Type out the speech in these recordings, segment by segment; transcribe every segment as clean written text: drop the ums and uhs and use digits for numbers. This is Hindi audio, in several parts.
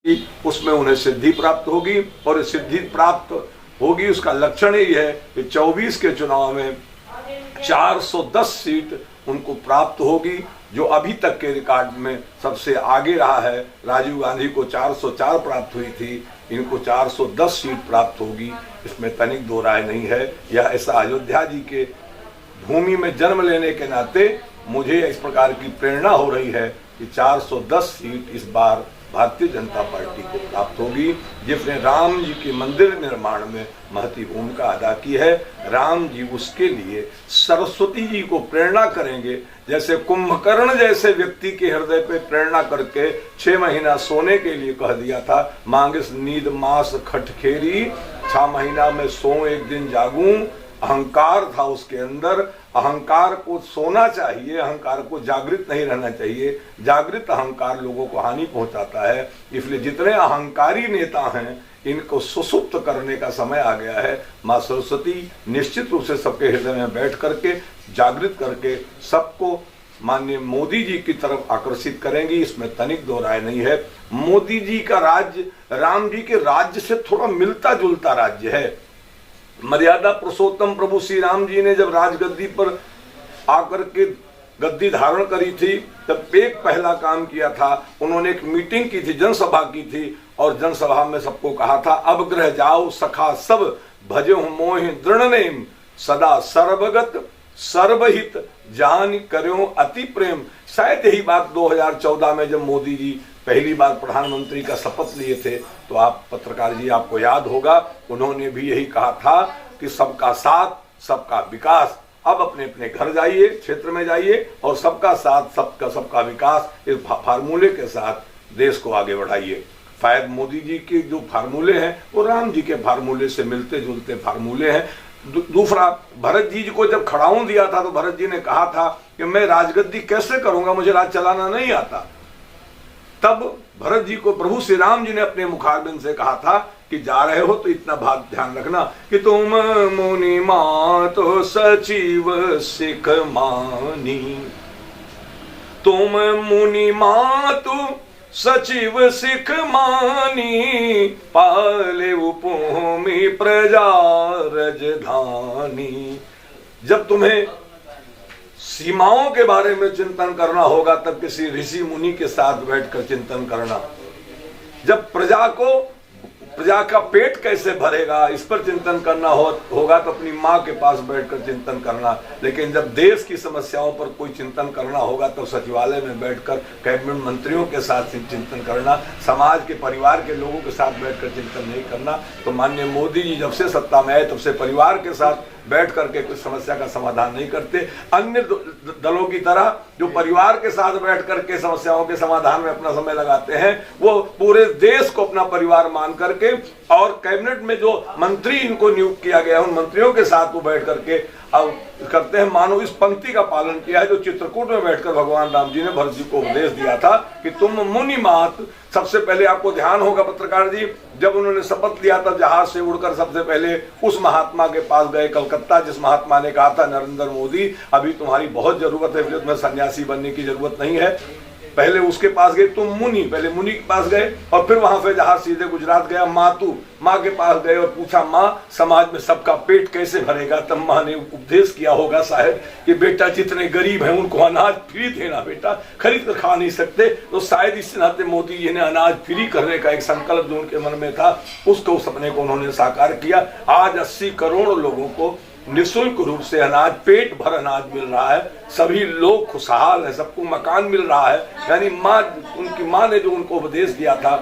कि उसमें उन्हें सिद्धि प्राप्त होगी, और सिद्धि प्राप्त होगी उसका लक्षण ही है कि 24 के चुनाव में 410 सीट उनको प्राप्त होगी, जो अभी तक के रिकॉर्ड में सबसे आगे रहा है। राजीव गांधी को 404 प्राप्त हुई थी, इनको 410 सीट प्राप्त होगी, इसमें तनिक दो राय नहीं है। यह ऐसा अयोध्या जी के भूमि में जन्म लेने के नाते मुझे इस प्रकार की प्रेरणा हो रही है कि 410 सीट इस बार भारतीय जनता पार्टी को प्राप्त होगी, जिसने राम जी के मंदिर निर्माण में महती भूमिका अदा की है। राम जी उसके लिए सरस्वती जी को प्रेरणा करेंगे, जैसे कुंभकर्ण जैसे व्यक्ति के हृदय पे प्रेरणा करके 6 महीना सोने के लिए कह दिया था, मांगिस नींद मास खटखेरी, 6 महीना में सो एक दिन जागूं। अहंकार था उसके अंदर, अहंकार को सोना चाहिए, अहंकार को जागृत नहीं रहना चाहिए। जागृत अहंकार लोगों को हानि पहुंचाता है, इसलिए जितने अहंकारी नेता हैं इनको सुसुप्त करने का समय आ गया है। माँ सरस्वती निश्चित रूप से सबके हृदय में बैठ करके जागृत करके सबको माननीय मोदी जी की तरफ आकर्षित करेंगी, इसमें तनिक दो राय नहीं है। मोदी जी का राज्य राम जी के राज्य से थोड़ा मिलता जुलता राज्य है। मर्यादा पुरुषोत्तम प्रभु श्री राम जी ने जब राजगद्दी पर आकर के गद्दी धारण करी थी, तब एक पहला काम किया था, उन्होंने एक मीटिंग की थी, जनसभा की थी, और जनसभा में सबको कहा था, अब गृह जाओ सखा सब भजे मोहि दृढ़ नेम, सदा सर्वगत सर्वहित जान करो अति प्रेम। शायद यही बात 2014 में जब मोदी जी पहली बार प्रधानमंत्री का शपथ लिए थे, तो आप पत्रकार जी आपको याद होगा, उन्होंने भी यही कहा था कि सबका साथ सबका विकास। अब अपने अपने घर जाइए, क्षेत्र में जाइए, और सबका साथ सबका विकास इस फार्मूले के साथ देश को आगे बढ़ाइए। शायद मोदी जी के जो फार्मूले हैं वो राम जी के फार्मूले से मिलते जुलते फार्मूले हैं। दूसरा, भरत जी को जब खड़ाऊं दिया था तो भरत जी ने कहा था कि मैं राजगद्दी कैसे करूंगा, मुझे राज चलाना नहीं आता। तब भरत जी को प्रभु श्री राम जी ने अपने मुखारबिंद से कहा था कि जा रहे हो तो इतना बात ध्यान रखना कि तुम मुनि मातो सचिव सिख मानी, तुम मुनि मातु सचिव सिख मानी, पाले उपभूमि प्रजा राजधानी। जब तुम्हें सीमाओं के बारे में चिंतन करना होगा तब किसी ऋषि मुनि के साथ बैठकर चिंतन करना। जब प्रजा का पेट कैसे भरेगा इस पर चिंतन करना होगा तो अपनी माँ के पास बैठकर चिंतन करना। लेकिन जब देश की समस्याओं पर कोई चिंतन करना होगा तो सचिवालय में बैठकर कैबिनेट मंत्रियों के साथ चिंतन करना, समाज के परिवार के लोगों के साथ बैठकर चिंतन नहीं करना। तो माननीय मोदी जी जब से सत्ता में आए तब से परिवार के साथ बैठ करके कुछ समस्या का समाधान नहीं करते। अन्य दलों की तरह जो परिवार के साथ बैठ करके समस्याओं के समाधान में अपना समय लगाते हैं, वो पूरे देश को अपना परिवार मान करके, और कैबिनेट में जो मंत्री इनको नियुक्त किया गया उन मंत्रियों के साथ वो बैठ करके अब करते हैं। मानो इस पंक्ति का पालन किया है जो चित्रकूट में बैठकर भगवान राम जी ने भरत जी को उपदेश दिया था कि तुम मुनि मात। सबसे पहले आपको ध्यान होगा पत्रकार जी, जब उन्होंने शपथ लिया तब जहाज से उड़कर सबसे पहले उस महात्मा के पास गए कलकत्ता, जिस महात्मा ने कहा था नरेंद्र मोदी अभी तुम्हारी बहुत जरूरत है, तुम्हें सन्यासी बनने की जरूरत नहीं है। पहले उसके पास गए, तुम मुनि, पहले मुनि के पास गए, और फिर वहां से जहाज सीधे गुजरात गया। मातु, माँ के पास गए और पूछा, माँ समाज में सबका पेट कैसे भरेगा। तब माँ ने उपदेश किया होगा शायद कि बेटा जितने गरीब हैं उनको अनाज फ्री देना, बेटा खरीद कर खा नहीं सकते। तो शायद इस नाते मोदी जी ने अनाज फ्री करने का एक संकल्प जो उनके मन में था, उसको सपने को उन्होंने साकार किया। आज 80 करोड़ लोगों को निःशुल्क रूप से अनाज, पेट भर अनाज मिल रहा है, सभी लोग खुशहाल है, सबको मकान मिल रहा है। यानी माँ, उनकी माँ ने जो उनको उपदेश दिया था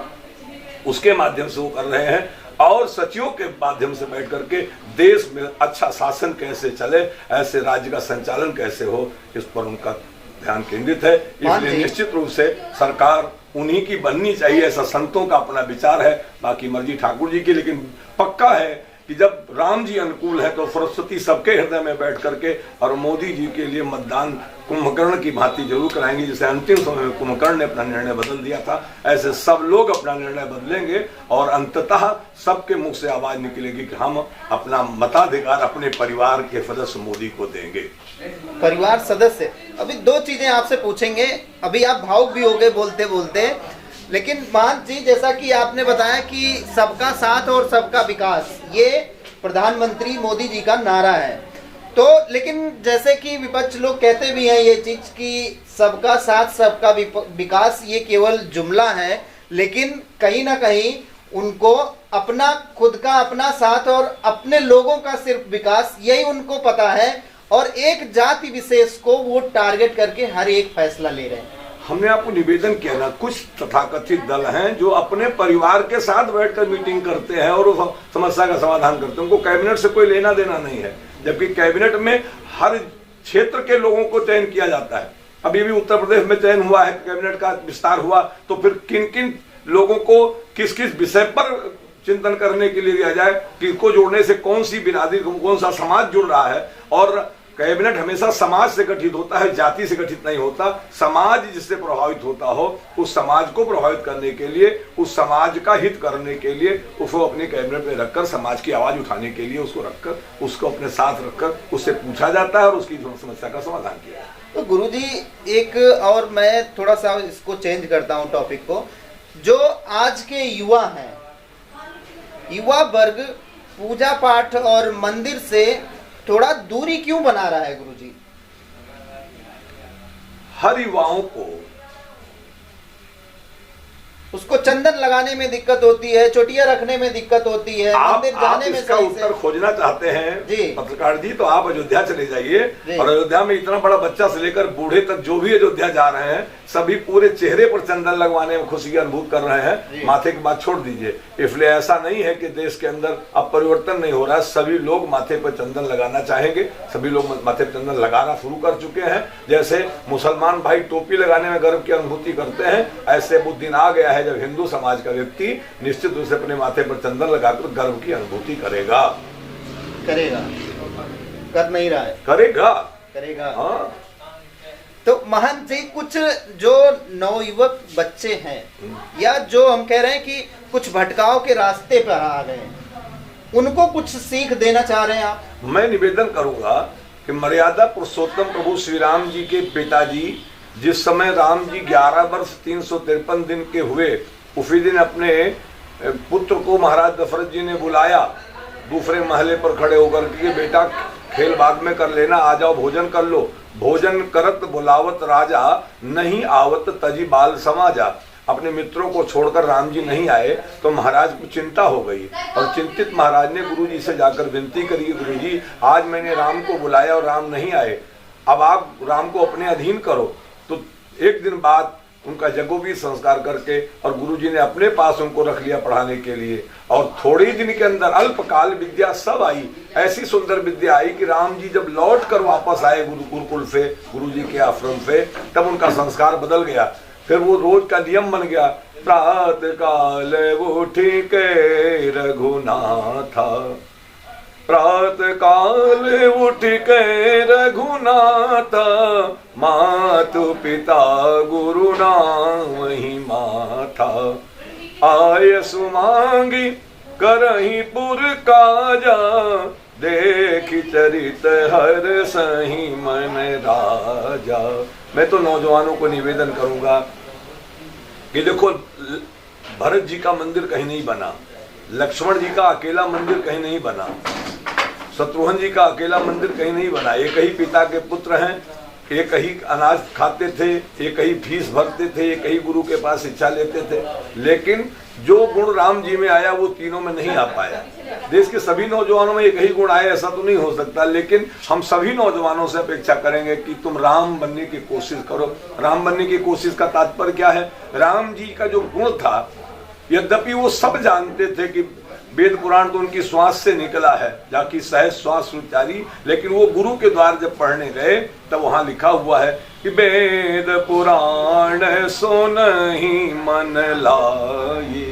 उसके माध्यम से वो कर रहे हैं। और सचिवों के माध्यम से बैठ करके देश में अच्छा शासन कैसे चले, ऐसे राज्य का संचालन कैसे हो, इस पर उनका ध्यान केंद्रित है। इसलिए निश्चित रूप से सरकार उन्हीं की बननी चाहिए, ऐसा संतों का अपना विचार है, बाकी मर्जी ठाकुर जी की। लेकिन पक्का है कि जब राम जी अनुकूल है तो सरस्वती सबके हृदय में बैठ करके और मोदी जी के लिए मतदान कुंभकर्ण की भांति जरूर कराएंगे। जैसे अंतिम समय में कुंभकर्ण ने अपना निर्णय बदल दिया था, ऐसे सब लोग अपना निर्णय बदलेंगे और अंततः सबके मुख से आवाज निकलेगी कि हम अपना मताधिकार अपने परिवार के सदस्य मोदी को देंगे। परिवार सदस्य, अभी 2 चीजें आपसे पूछेंगे। अभी आप भावुक भी हो गए बोलते बोलते, लेकिन महंत जी, जैसा कि आपने बताया कि सबका साथ और सबका विकास, ये प्रधानमंत्री मोदी जी का नारा है। तो लेकिन जैसे कि विपक्ष लोग कहते भी हैं ये चीज कि सबका साथ सबका विकास ये केवल जुमला है, लेकिन कहीं ना कहीं उनको अपना खुद का अपना साथ और अपने लोगों का सिर्फ विकास यही उनको पता है, और एक जाति विशेष को वो टारगेट करके हर एक फैसला ले रहे हैं। हमने आपको निवेदन किया ना, कुछ तथाकथित दल हैं जो अपने परिवार के साथ बैठकर मीटिंग करते हैं और समस्या का समाधान करते हैं, उनको कैबिनेट से कोई लेना देना नहीं है। जबकि कैबिनेट में हर क्षेत्र के लोगों को चयन किया जाता है। अभी भी उत्तर प्रदेश में चयन हुआ है, कैबिनेट का विस्तार हुआ, तो फिर किन किन लोगों को किस किस विषय पर चिंतन करने के लिए दिया जाए, किसको जोड़ने से कौन सी बिरादरी, कौन सा समाज जुड़ रहा है। और कैबिनेट हमेशा समाज से गठित होता है, जाति से गठित नहीं होता। समाज जिससे प्रभावित होता हो, उस समाज को प्रभावित करने के लिए, उस समाज का हित करने के लिए उसको अपने कैबिनेट में रखकर, समाज की आवाज उठाने के लिए उसको रखकर, उसको अपने साथ रखकर उससे पूछा जाता है और उसकी समस्या का समाधान किया। तो गुरुजी, एक और मैं थोड़ा सा इसको चेंज करता हूँ टॉपिक को। जो आज के युवा हैं, युवा वर्ग पूजा पाठ और मंदिर से थोड़ा दूरी क्यों बना रहा है गुरुजी? हर युवाओं को उसको चंदन लगाने में दिक्कत होती है, चोटियां रखने में दिक्कत होती है, मंदिर जाने में इसका उत्तर खोजना चाहते हैं जी पत्रकार जी, तो आप अयोध्या चले जाइए और अयोध्या में इतना बड़ा बच्चा से लेकर बूढ़े तक जो भी अयोध्या जा रहे हैं, सभी पूरे चेहरे पर चंदन लगवाने में खुशी अनुभूत कर रहे हैं। माथे की बात छोड़ दीजिए। इसलिए ऐसा नहीं है कि देश के अंदर अब परिवर्तन नहीं हो रहा है, सभी लोग माथे पर चंदन लगाना चाहेंगे, सभी लोग माथे पर चंदन लगाना शुरू कर चुके हैं। जैसे मुसलमान भाई टोपी लगाने में गर्व की अनुभूति करते हैं, ऐसे वो दिन आ गया है जब हिंदू समाज का व्यक्ति निश्चित रूप से अपने माथे पर चंदन लगाकर गर्व की अनुभूति करेगा। कर नहीं रहा है, करेगा। हाँ। तो महंत जी, कुछ जो नवयुवक बच्चे हैं या जो हम कह रहे हैं कि कुछ भटकाव के रास्ते पर आ गए, उनको कुछ सीख देना चाह रहे हैं आप? मैं निवेदन करूंगा कि मर्यादा पुरुषोत्तम प्रभु श्री राम जी के पिताजी जिस समय राम जी 11 वर्ष 353 दिन के हुए, उसी दिन अपने पुत्र को महाराज दशरथ जी ने बुलाया दूसरे महले पर खड़े होकर के, बेटा खेल बाद में कर लेना, आ जाओ भोजन कर लो। भोजन करत बुलावत राजा, नहीं आवत तजी बाल समाजा। अपने मित्रों को छोड़कर राम जी नहीं आए तो महाराज को चिंता हो गई और चिंतित महाराज ने गुरु जी से जाकर विनती करी, गुरु जी आज मैंने राम को बुलाया और राम नहीं आए, अब आप राम को अपने अधीन करो। तो एक दिन बाद उनका जगोबीत संस्कार करके और गुरुजी ने अपने पास उनको रख लिया पढ़ाने के लिए, और थोड़े ही दिन के अंदर अल्पकाल विद्या सब आई। ऐसी सुंदर विद्या आई कि राम जी जब लौट कर वापस आए गुरुकुल से, गुरुजी के आश्रम से, तब उनका संस्कार बदल गया। फिर वो रोज का नियम बन गया, प्रातः काल उठी के रघुनाथा, प्रातः काल उठ के रघुनाथ, मातु पिता गुरु नाम ही माथा, आय सुमांगी करही पुर काजा, देख चरित हर सही मन राजा। मैं तो नौजवानों को निवेदन करूंगा कि देखो, भरत जी का मंदिर कहीं नहीं बना, लक्ष्मण जी का अकेला मंदिर कहीं नहीं बना, शत्रुघ्न जी का अकेला मंदिर कहीं नहीं बना। एक ही पिता के पुत्र हैं, एक ही अनाज खाते थे, एक ही फीस भरते थे, एक ही गुरु के पास शिक्षा लेते थे, लेकिन जो गुण राम जी में आया वो तीनों में नहीं आ पाया। देश के सभी नौजवानों में एक ही गुण आया ऐसा तो नहीं हो सकता, लेकिन हम सभी नौजवानों से अपेक्षा करेंगे कि तुम राम बनने की कोशिश करो। राम बनने की कोशिश का तात्पर्य क्या है? राम जी का जो गुण था, यद्यपि वो सब जानते थे कि वेद पुराण तो उनकी श्वास से निकला है, जाकि सहज श्वास उच्चारी, लेकिन वो गुरु के द्वार जब पढ़ने गए तब वहां लिखा हुआ है कि वेद पुराण सुनहि मन लाए,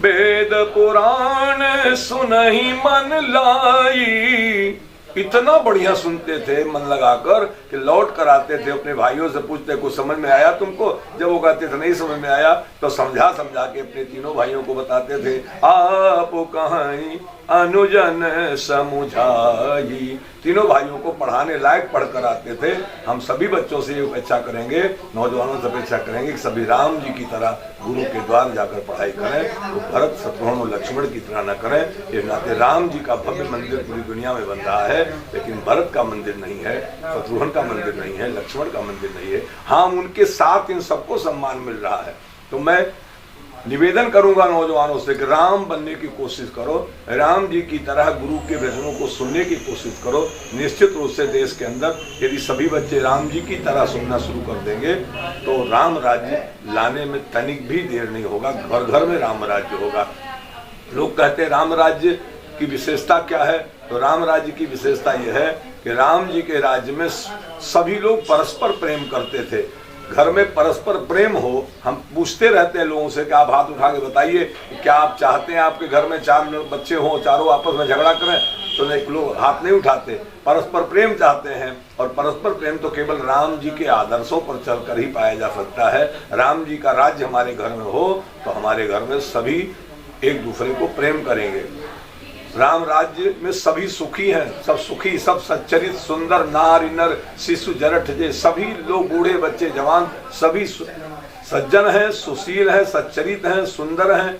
वेद पुराण सुनहि मन लाई, इतना बढ़िया सुनते थे मन लगाकर कि लौट कर आते थे, अपने भाइयों से पूछते कुछ समझ में आया तुमको, जब वो कहते थे नहीं समझ में आया तो समझा समझा के अपने तीनों भाइयों को बताते थे। आप कहानी अनुजन समुझाई, तीनों भाइयों को पढ़ाने लायक पढ़ कर आते थे। हम सभी बच्चों से ये अपेक्षा करेंगे, नौजवानों से अपेक्षा करेंगे कि सभी राम जी की तरह गुरु के द्वार जाकर पढ़ाई करें, तो भरत शत्रुघ्न और लक्ष्मण की तरह न करें। ये नाते राम जी का भव्य मंदिर पूरी दुनिया में बन रहा है, लेकिन भरत का मंदिर नहीं है, शत्रुघ्न का मंदिर नहीं है, लक्ष्मण का मंदिर नहीं है। हाँ, उनके साथ इन सबको सम्मान मिल रहा है। तो मैं निवेदन करूंगा नौजवानों से कि राम बनने की कोशिश करो, राम जी की तरह गुरु के वचनों को सुनने की कोशिश करो। निश्चित रूप से देश के अंदर यदि सभी बच्चे राम जी की तरह सुनना शुरू कर देंगे तो राम राज्य लाने में तनिक भी देर नहीं होगा, घर घर में राम राज्य होगा। लोग कहते हैं राम राज्य की विशेषता क्या है, तो राम राज्य की विशेषता यह है कि राम जी के राज्य में सभी लोग परस्पर प्रेम करते थे। घर में परस्पर प्रेम हो, हम पूछते रहते हैं लोगों से कि आप हाथ उठा के बताइए क्या आप चाहते हैं आपके घर में 4 बच्चे हों, चारों आपस में झगड़ा करें, तो लोग हाथ नहीं उठाते। परस्पर प्रेम चाहते हैं, और परस्पर प्रेम तो केवल राम जी के आदर्शों पर चलकर ही पाया जा सकता है। राम जी का राज्य हमारे घर में हो तो हमारे घर में सभी एक दूसरे को प्रेम करेंगे। राम राज्य में सभी सुखी हैं, सब सुखी, सब सच्चरित सुंदर, नारी नर शिशु जरठ जे, सभी लोग बूढ़े बच्चे जवान सभी सज्जन हैं, सुशील हैं, सच्चरित हैं, सुंदर हैं,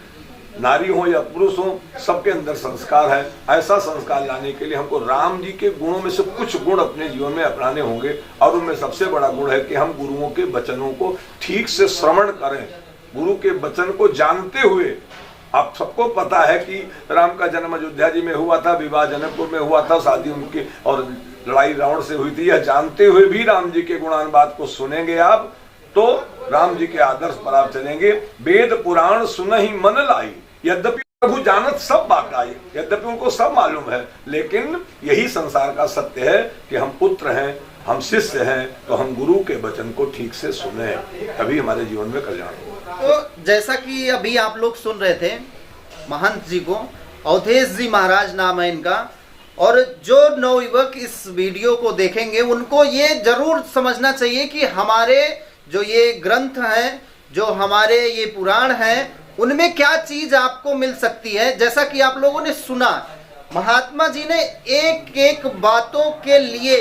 नारी हो या पुरुष हो, सबके अंदर संस्कार है। ऐसा संस्कार लाने के लिए हमको राम जी के गुणों में से कुछ गुण अपने जीवन में अपनाने होंगे, और उनमें सबसे बड़ा गुण है कि हम गुरुओं के वचनों को ठीक से श्रवण करें, गुरु के वचन को जानते हुए। आप सबको पता है कि राम का जन्म अयोध्या जी में हुआ था, विवाह जनकपुर में हुआ था, शादी उनकी और लड़ाई रावण से हुई थी। यह जानते हुए भी राम जी के गुणानुवाद को सुनेंगे आप तो राम जी के आदर्श पर आप चलेंगे। वेद पुराण सुनहि मन लाई, यद्यपि प्रभु जानत सब बात आई, यद्यपि उनको सब मालूम है, लेकिन यही संसार का सत्य है कि हम पुत्र हैं, हम शिष्य हैं, तो हम गुरु के वचन को ठीक से सुने, तभी हमारे जीवन में कल्याण हो। तो जैसा कि अभी आप लोग सुन रहे थे महंत जी को, अवधेश जी महाराज नाम है इनका, और जो नवयुवक इस वीडियो को देखेंगे उनको ये जरूर समझना चाहिए कि हमारे जो ये ग्रंथ हैं, जो हमारे ये पुराण हैं, उनमें क्या चीज आपको मिल सकती है। जैसा कि आप लोगों ने सुना, महात्मा जी ने एक एक बातों के लिए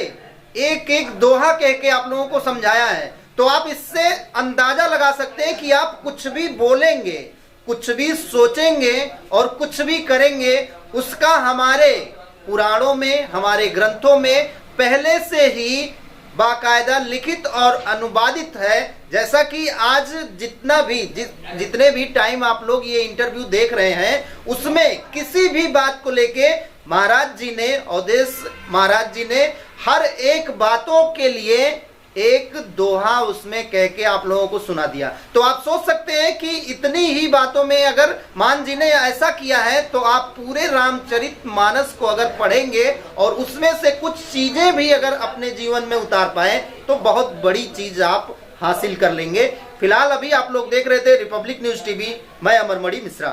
एक एक दोहा कह के आप लोगों को समझाया है। तो आप इससे अंदाजा लगा सकते हैं कि आप कुछ भी बोलेंगे, कुछ भी सोचेंगे और कुछ भी करेंगे, उसका हमारे पुराणों में, हमारे ग्रंथों में पहले से ही बाकायदा लिखित और अनुवादित है। जैसा कि आज जितने भी टाइम आप लोग ये इंटरव्यू देख रहे हैं, उसमें किसी भी बात को लेके महाराज जी ने, अवधेश महाराज जी ने हर एक बातों के लिए एक दोहा उसमें कह के आप लोगों को सुना दिया। तो आप सोच सकते हैं कि इतनी ही बातों में अगर मान जी ने ऐसा किया है, तो आप पूरे रामचरितमानस को अगर पढ़ेंगे और उसमें से कुछ चीजें भी अगर अपने जीवन में उतार पाए तो बहुत बड़ी चीज आप हासिल कर लेंगे। फिलहाल अभी आप लोग देख रहे थे रिपब्लिक न्यूज टीवी, मैं अमरमणि मिश्रा।